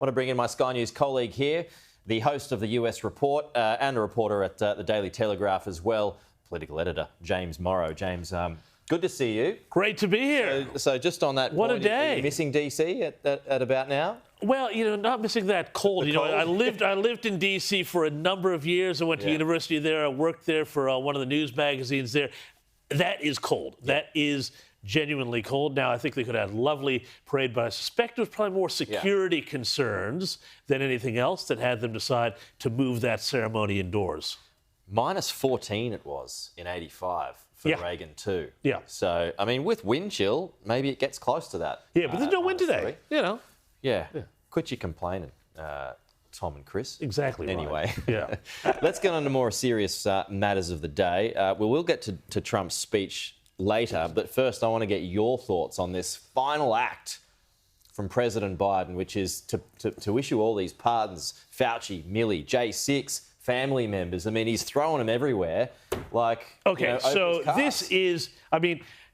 want to bring in my Sky News colleague here, the host of the US Report and a reporter at the Daily Telegraph as well, political editor James Morrow. James, good to see you. Great to be here. So just on that what point, a day. Are you missing DC at about now? Well, not missing that cold. I lived in D.C. for a number of years. I went to university there. I worked there for one of the news magazines there. That is cold. That is genuinely cold. Now, I think they could have had a lovely parade, but I suspect it was probably more security concerns than anything else that had them decide to move that ceremony indoors. Minus 14 it was in 85 for Reagan too. Yeah. So, I mean, with wind chill, maybe it gets close to that. Yeah, but there's no wind today, Yeah. Quit your complaining, Tom and Chris. Exactly. Anyway, Yeah. Let's get on to more serious matters of the day. We'll get to Trump's speech later, but first I want to get your thoughts on this final act from President Biden, which is to issue all these pardons. Fauci, Milley, J6, family members. I mean, he's throwing them everywhere. Okay, so this is,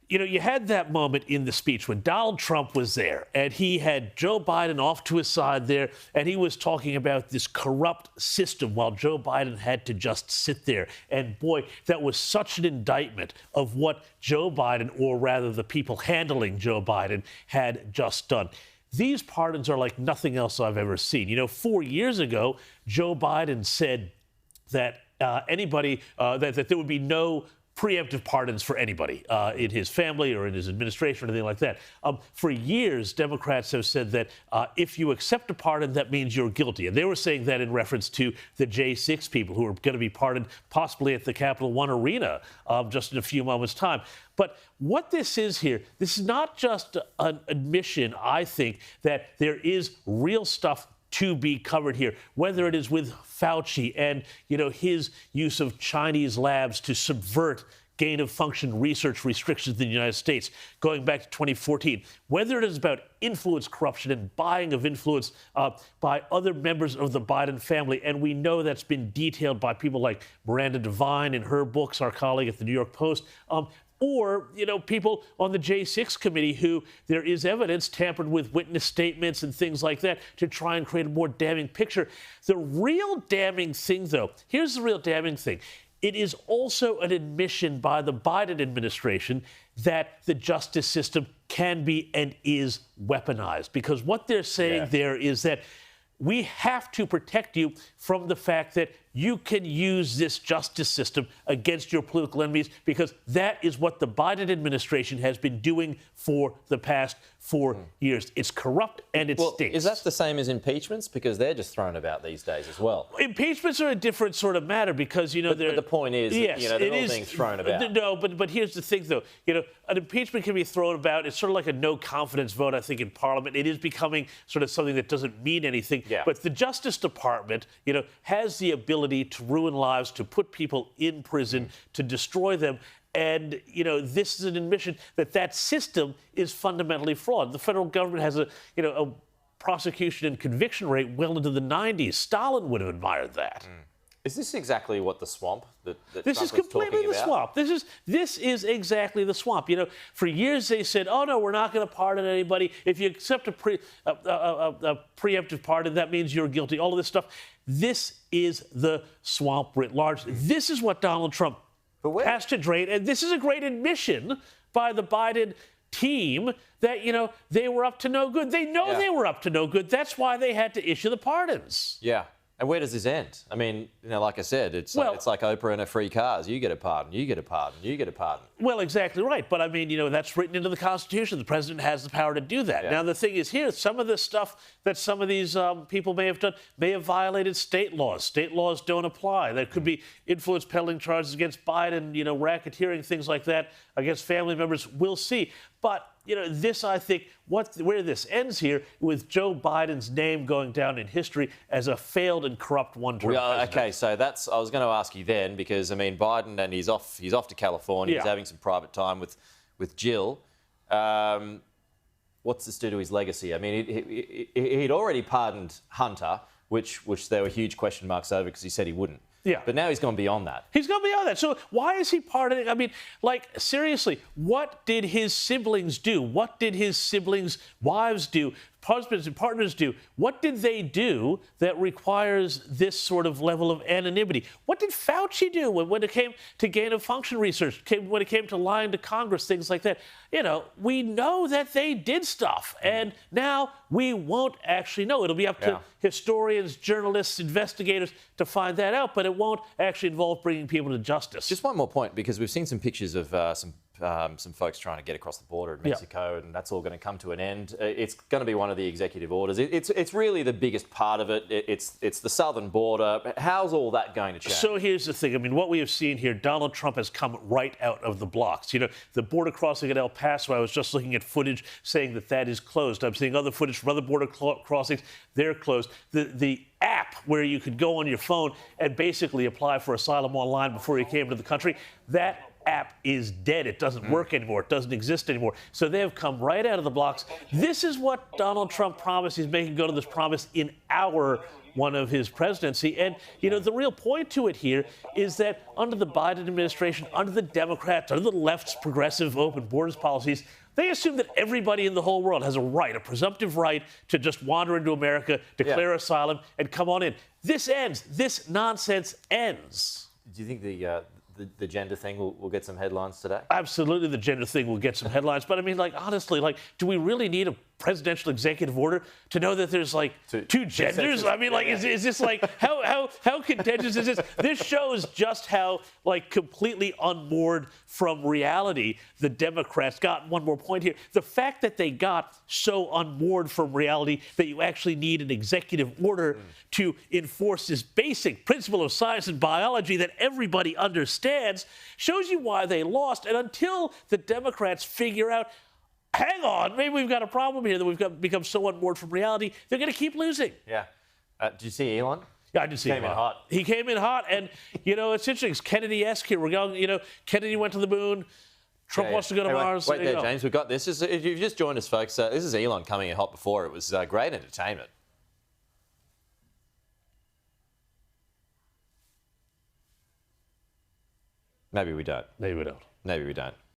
you had that moment in the speech when Donald Trump was there and he had Joe Biden off to his side there and he was talking about this corrupt system while Joe Biden had to just sit there. And boy, that was such an indictment of what Joe Biden, or rather the people handling Joe Biden, had just done. These pardons are like nothing else I've ever seen. 4 years ago, Joe Biden said that that there would be no preemptive pardons for anybody in his family or in his administration or anything like that. For years, Democrats have said that if you accept a pardon, that means you're guilty. And they were saying that in reference to the J6 people who are going to be pardoned possibly at the Capital One Arena just in a few moments' time. But what this is here, this is not just an admission, I think, that there is real stuff to be covered here, whether it is with Fauci and, his use of Chinese labs to subvert gain-of-function research restrictions in the United States, going back to 2014, whether it is about influence corruption and buying of influence by other members of the Biden family, and we know that's been detailed by people like Miranda Devine in her books, our colleague at the New York Post, or, people on the J6 committee who there is evidence tampered with witness statements and things like that to try and create a more damning picture. The real damning thing, though, here's the real damning thing. It is also an admission by the Biden administration that the justice system can be and is weaponized. Because what they're saying there is that we have to protect you from the fact that you can use this justice system against your political enemies, because that is what the Biden administration has been doing for the past 4 years. It's corrupt and it stinks. Is that the same as impeachments? Because they're just thrown about these days as well. Impeachments are a different sort of matter because, but the point is, they're all being thrown about. No, but here's the thing, though. An impeachment can be thrown about. It's sort of like a no-confidence vote, I think, in Parliament. It is becoming sort of something that doesn't mean anything. Yeah. But the Justice Department, has the ability to ruin lives, to put people in prison, to destroy them. And, this is an admission that system is fundamentally flawed. The federal government has a prosecution and conviction rate well into the 90s. Stalin would have admired that. Is this exactly what the swamp that this Trump is completely was the talking about? swamp. This is exactly the swamp. For years they said, "Oh no, we're not going to pardon anybody. If you accept a preemptive pardon, that means you're guilty." All of this stuff. This is the swamp writ large. This is what Donald Trump has to drain, and this is a great admission by the Biden team that they were up to no good. They know they were up to no good. That's why they had to issue the pardons. Yeah. And where does this end? I mean, like I said, it's like Oprah and her free cars. You get a pardon, you get a pardon, you get a pardon. Well, exactly right. But, that's written into the Constitution. The president has the power to do that. Yeah. Now, the thing is here, some of the stuff that some of these people may have done may have violated state laws. State laws don't apply. There could be influence peddling charges against Biden, racketeering, things like that, against family members. We'll see. But, this, I think, where this ends here with Joe Biden's name going down in history as a failed and corrupt one-term president. Okay, so I was going to ask you then, because, Biden, and he's off to California. He's having some private time with Jill. What's this do to his legacy? I mean, he'd already pardoned Hunter, which there were huge question marks over because he said he wouldn't. Yeah. But now he's gone beyond that. He's gone beyond that. So why is he pardoning? I mean, seriously, what did his siblings do? What did his siblings' wives do? husbands and partners do. What did they do that requires this sort of level of anonymity? What did Fauci do when it came to gain-of-function research, when it came to lying to Congress, things like that? You know, we know that they did stuff, and now we won't actually know. It'll be up to historians, journalists, investigators to find that out, but it won't actually involve bringing people to justice. Just one more point, because we've seen some pictures of some folks trying to get across the border in Mexico, and that's all going to come to an end. It's going to be one of the executive orders. It's really the biggest part of it. It's the southern border. How's all that going to change? So here's the thing. I mean, what we have seen here, Donald Trump has come right out of the blocks. You know, the border crossing at El Paso, I was just looking at footage saying that is closed. I'm seeing other footage from other border crossings. They're closed. The app where you could go on your phone and basically apply for asylum online before you came to the country, that app is dead. It doesn't work anymore. It doesn't exist anymore. So they have come right out of the blocks. This is what Donald Trump promised. He's making good on this promise in one of his presidency. And, you know, the real point to it here is that under the Biden administration, under the Democrats, under the left's progressive open borders policies, they assume that everybody in the whole world has a presumptive right to just wander into America, declare asylum, and come on in. This ends. This nonsense ends. Do you think the gender thing will get some headlines today? Absolutely, the gender thing will get some headlines. But I mean, like, honestly, like, do we really need a presidential executive order to know that there's like two genders? I mean, like, is this like how contentious is this? This shows just how like completely unmoored from reality the Democrats got. One more point here: the fact that they got so unmoored from reality that you actually need an executive order to enforce this basic principle of science and biology that everybody understands shows you why they lost. And until the Democrats figure out, hang on, maybe we've got a problem here, that we've become so unmoored from reality, they're going to keep losing. Yeah. Did you see Elon? Yeah, I did see him. He came in hot. He came in hot, and, you know, it's interesting. It's Kennedy-esque here. We're going, you know, Kennedy went to the moon. Trump wants to go to Mars. Wait there, James. We've got this. If you've just joined us, folks, this is Elon coming in hot before. It was great entertainment. Maybe we don't. Maybe we don't. Maybe we don't.